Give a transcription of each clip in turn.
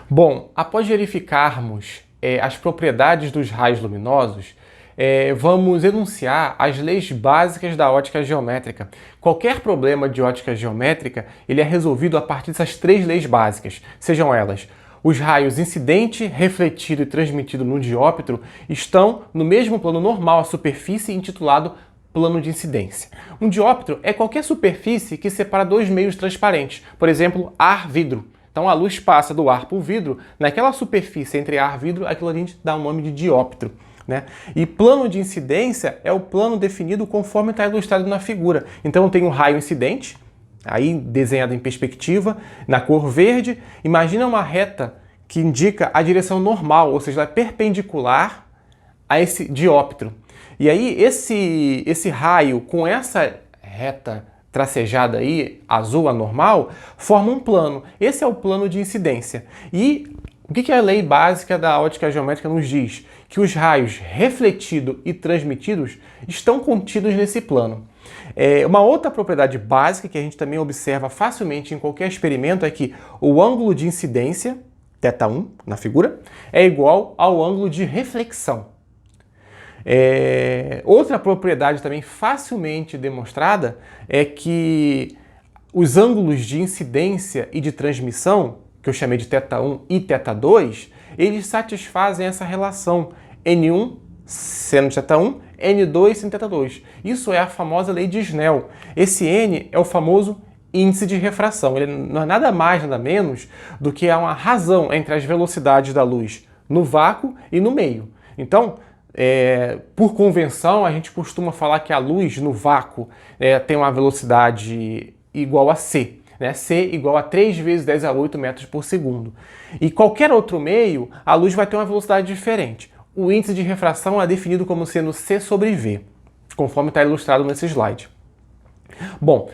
Bom, após verificarmos as propriedades dos raios luminosos, vamos enunciar as leis básicas da ótica geométrica. Qualquer problema de ótica geométrica ele é resolvido a partir dessas três leis básicas, sejam elas: os raios incidente, refletido e transmitido no dióptro estão no mesmo plano normal à superfície, intitulado plano de incidência. Um dióptro é qualquer superfície que separa dois meios transparentes, por exemplo, ar-vidro. Então a luz passa do ar para o vidro, naquela superfície entre ar e vidro, aquilo a gente dá o nome de dióptro, né? E plano de incidência é o plano definido conforme está ilustrado na figura. Então eu tenho um raio incidente, aí desenhado em perspectiva, na cor verde. Imagina uma reta que indica a direção normal, ou seja, ela é perpendicular a esse dióptro. E aí esse raio com essa reta tracejada aí, azul, anormal, forma um plano. Esse é o plano de incidência. E o que a lei básica da ótica geométrica nos diz? Que os raios refletidos e transmitidos estão contidos nesse plano. Uma outra propriedade básica que a gente também observa facilmente em qualquer experimento é que o ângulo de incidência, θ1, na figura, é igual ao ângulo de reflexão. Outra propriedade também facilmente demonstrada é que os ângulos de incidência e de transmissão, que eu chamei de θ1 e θ2, eles satisfazem essa relação N1 seno de θ1, N2 seno de θ2. Isso é a famosa lei de Snell. Esse N é o famoso índice de refração. Ele não é nada mais, nada menos do que uma razão entre as velocidades da luz no vácuo e no meio. Então, por convenção, a gente costuma falar que a luz no vácuo tem uma velocidade igual a c. Né? C igual a 3 vezes 10 a 8 metros por segundo. E qualquer outro meio, a luz vai ter uma velocidade diferente. O índice de refração é definido como sendo C sobre V, conforme está ilustrado nesse slide. Bom,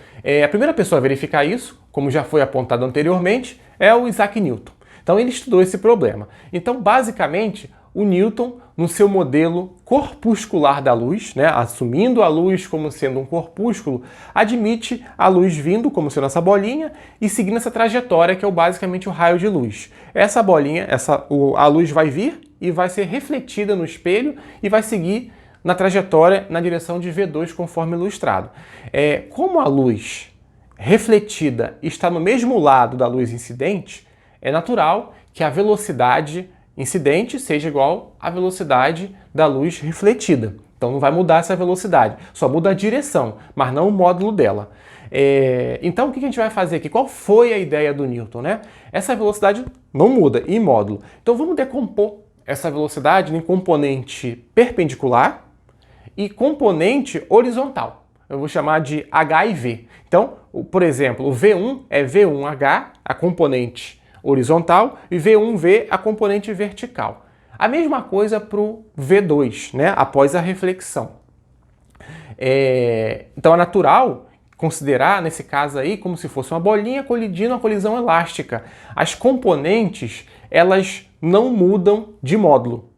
a primeira pessoa a verificar isso, como já foi apontado anteriormente, é o Isaac Newton. Então ele estudou esse problema. Então, basicamente, o Newton, no seu modelo corpuscular da luz, né, assumindo a luz como sendo um corpúsculo, admite a luz vindo como sendo essa bolinha e seguindo essa trajetória que é basicamente o raio de luz. Essa bolinha, a luz vai vir e vai ser refletida no espelho e vai seguir na trajetória na direção de V2 conforme ilustrado. Como a luz refletida está no mesmo lado da luz incidente, é natural que a velocidade incidente seja igual à velocidade da luz refletida. Então não vai mudar essa velocidade, só muda a direção, mas não o módulo dela. Então o que a gente vai fazer aqui? Qual foi a ideia do Newton, né? Essa velocidade não muda em módulo. Então vamos decompor essa velocidade em componente perpendicular e componente horizontal. Eu vou chamar de H e V. Então, por exemplo, o V1 é V1H, a componente horizontal, e V1V, a componente vertical. A mesma coisa para o V2, né, após a reflexão. Então é natural considerar, nesse caso aí, como se fosse uma bolinha colidindo, uma colisão elástica. As componentes, elas não mudam de módulo.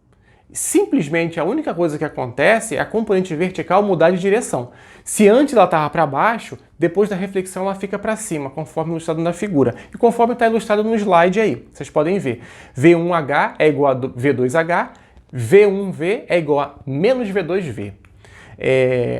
Simplesmente a única coisa que acontece é a componente vertical mudar de direção. Se antes ela estava para baixo, depois da reflexão ela fica para cima, conforme ilustrado na figura. E conforme está ilustrado no slide aí, vocês podem ver. V1H é igual a V2H, V1V é igual a menos V2V.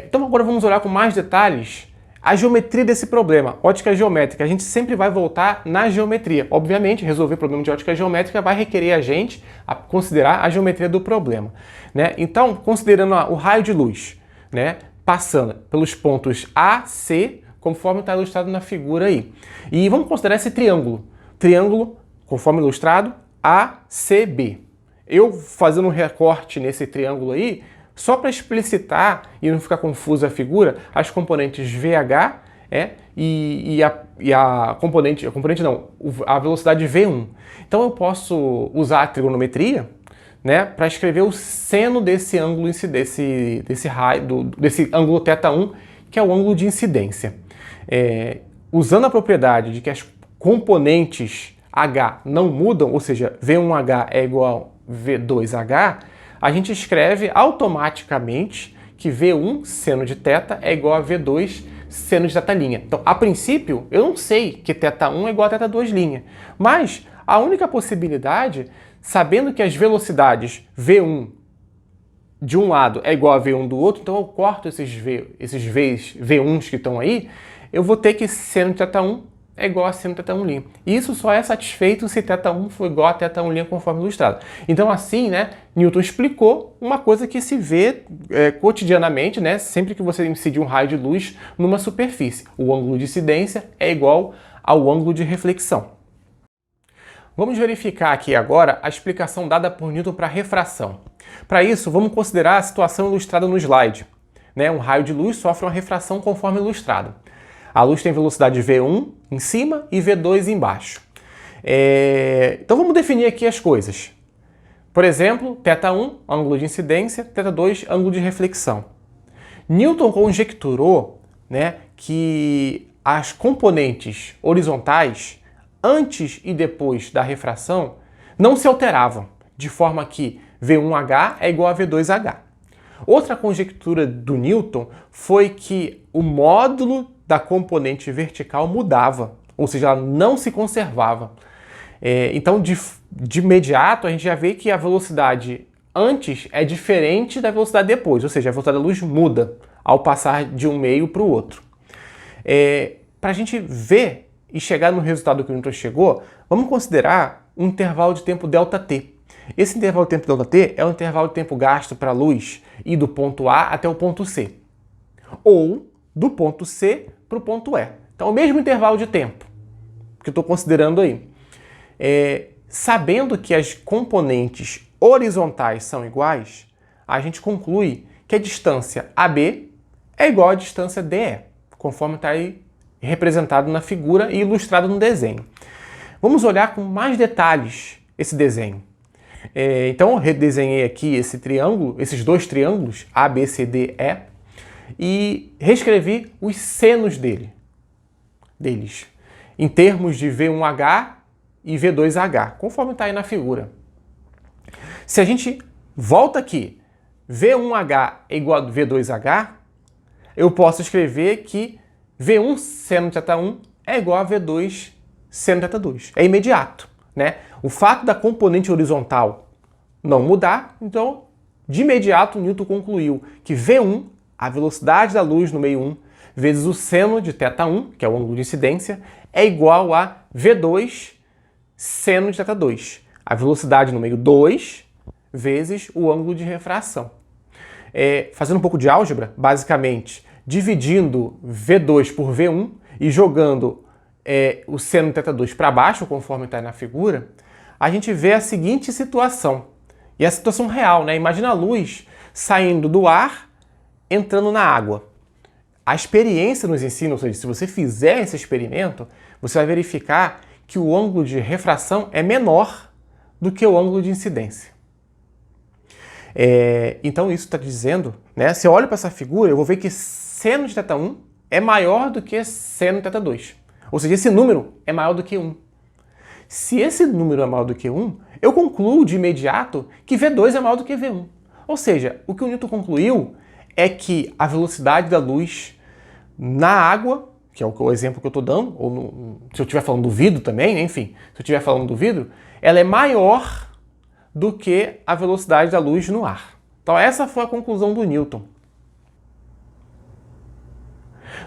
Então agora vamos olhar com mais detalhes a geometria desse problema. Ótica geométrica, a gente sempre vai voltar na geometria. Obviamente, resolver o problema de ótica geométrica vai requerer a gente a considerar a geometria do problema, né? Então, considerando o raio de luz, né, passando pelos pontos A, C, conforme está ilustrado na figura aí. E vamos considerar esse triângulo. Triângulo, conforme ilustrado, ACB. Eu fazendo um recorte nesse triângulo aí, só para explicitar e não ficar confusa a figura, as componentes VH a velocidade V1. Então eu posso usar a trigonometria, né, para escrever o seno desse ângulo, desse ângulo θ1, que é o ângulo de incidência. Usando a propriedade de que as componentes H não mudam, ou seja, V1H é igual a V2H, a gente escreve automaticamente que V1 seno de θ é igual a V2 seno de θ'. Então, a princípio, eu não sei que θ1 é igual a θ2', mas A única possibilidade, sabendo que as velocidades V1 de um lado é igual a V1 do outro, então eu corto esses V1s que estão aí, eu vou ter que seno de θ1 é igual a seno de θ1'. E isso só é satisfeito se θ1 for igual a θ1' conforme ilustrado. Então assim, né, Newton explicou uma coisa que se vê cotidianamente, né, sempre que você incide um raio de luz numa superfície. O ângulo de incidência é igual ao ângulo de reflexão. Vamos verificar aqui agora a explicação dada por Newton para refração. Para isso, vamos considerar a situação ilustrada no slide. Né? Um raio de luz sofre uma refração conforme ilustrado. A luz tem velocidade V1 em cima e V2 embaixo. Então vamos definir aqui as coisas. Por exemplo, θ1, ângulo de incidência, θ2, ângulo de reflexão. Newton conjecturou, né, que as componentes horizontais, antes e depois da refração, não se alteravam, de forma que V1H é igual a V2H. Outra conjectura do Newton foi que o módulo da componente vertical mudava, ou seja, ela não se conservava. Então, de imediato, a gente já vê que a velocidade antes é diferente da velocidade depois, ou seja, a velocidade da luz muda ao passar de um meio para o outro. Para a gente ver e chegar no resultado que o Newton chegou, vamos considerar um intervalo de tempo ΔT. Esse intervalo de tempo ΔT é o intervalo de tempo gasto para a luz ir do ponto A até o ponto C, ou do ponto C para o ponto E. Então, o mesmo intervalo de tempo que eu estou considerando aí. Sabendo que as componentes horizontais são iguais, a gente conclui que a distância AB é igual à distância DE, conforme está aí representado na figura e ilustrado no desenho. Vamos olhar com mais detalhes esse desenho. Então, eu redesenhei aqui esse triângulo, esses dois triângulos, A, B, C, D, E, e reescrevi os senos deles, em termos de V1H e V2H, conforme está aí na figura. Se a gente volta aqui, V1H é igual a V2H, eu posso escrever que V1 seno de θ1 é igual a V2 seno de θ2. É imediato, né? O fato da componente horizontal não mudar, então, de imediato, Newton concluiu que V1, a velocidade da luz no meio 1, vezes o seno de θ1, que é o ângulo de incidência, é igual a V2 seno de θ2. A velocidade no meio 2 vezes o ângulo de refração. Fazendo um pouco de álgebra, basicamente, dividindo V2 por V1 e jogando o seno de θ2 para baixo, conforme está na figura, a gente vê a seguinte situação. E a situação real, né? Imagina a luz saindo do ar, entrando na água. A experiência nos ensina, ou seja, se você fizer esse experimento, você vai verificar que o ângulo de refração é menor do que o ângulo de incidência. Então isso está dizendo, né? Se eu olho para essa figura, eu vou ver que seno de θ1 é maior do que seno de θ2. Ou seja, esse número é maior do que 1. Se esse número é maior do que 1, eu concluo de imediato que V2 é maior do que V1. Ou seja, o que o Newton concluiu é que a velocidade da luz na água, que é o exemplo que eu estou dando, ou se eu estiver falando do vidro também, enfim, se eu estiver falando do vidro, ela é maior do que a velocidade da luz no ar. Então essa foi a conclusão do Newton.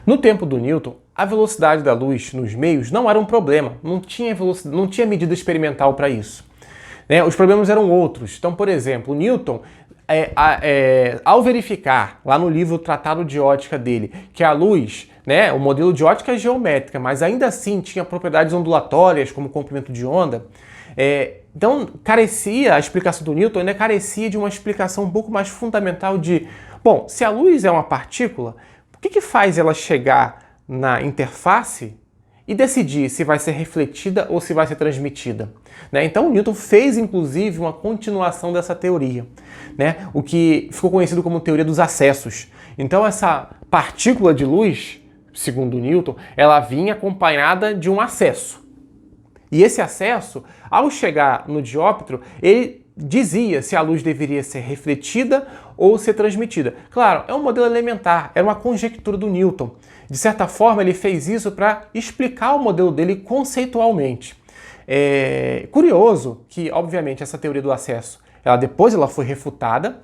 No tempo do Newton, a velocidade da luz nos meios não era um problema, não tinha medida experimental para isso. Os problemas eram outros. Então, por exemplo, o Newton, ao verificar lá no livro Tratado de Ótica dele, que a luz, o modelo de ótica é geométrica, mas ainda assim tinha propriedades ondulatórias, como comprimento de onda, então a explicação do Newton ainda carecia de uma explicação um pouco mais fundamental de, bom, se a luz é uma partícula, o que faz ela chegar na interface e decidir se vai ser refletida ou se vai ser transmitida? Então, Newton fez, inclusive, uma continuação dessa teoria, o que ficou conhecido como teoria dos acessos. Então, essa partícula de luz, segundo Newton, ela vinha acompanhada de um acesso. E esse acesso, ao chegar no dióptro, ele dizia se a luz deveria ser refletida ou ser transmitida. Claro, é um modelo elementar, era uma conjectura do Newton. De certa forma, ele fez isso para explicar o modelo dele conceitualmente. É curioso que, obviamente, essa teoria do acesso, depois ela foi refutada,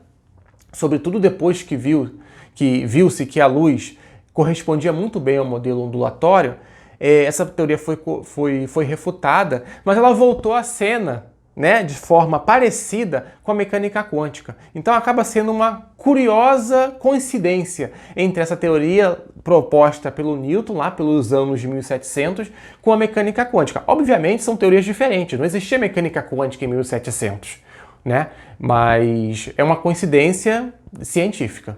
sobretudo depois que viu-se que a luz correspondia muito bem ao modelo ondulatório. Essa teoria foi refutada, mas ela voltou à cena, né, de forma parecida com a mecânica quântica. Então acaba sendo uma curiosa coincidência entre essa teoria proposta pelo Newton, lá pelos anos de 1700, com a mecânica quântica. Obviamente são teorias diferentes, não existia mecânica quântica em 1700, né? Mas é uma coincidência científica.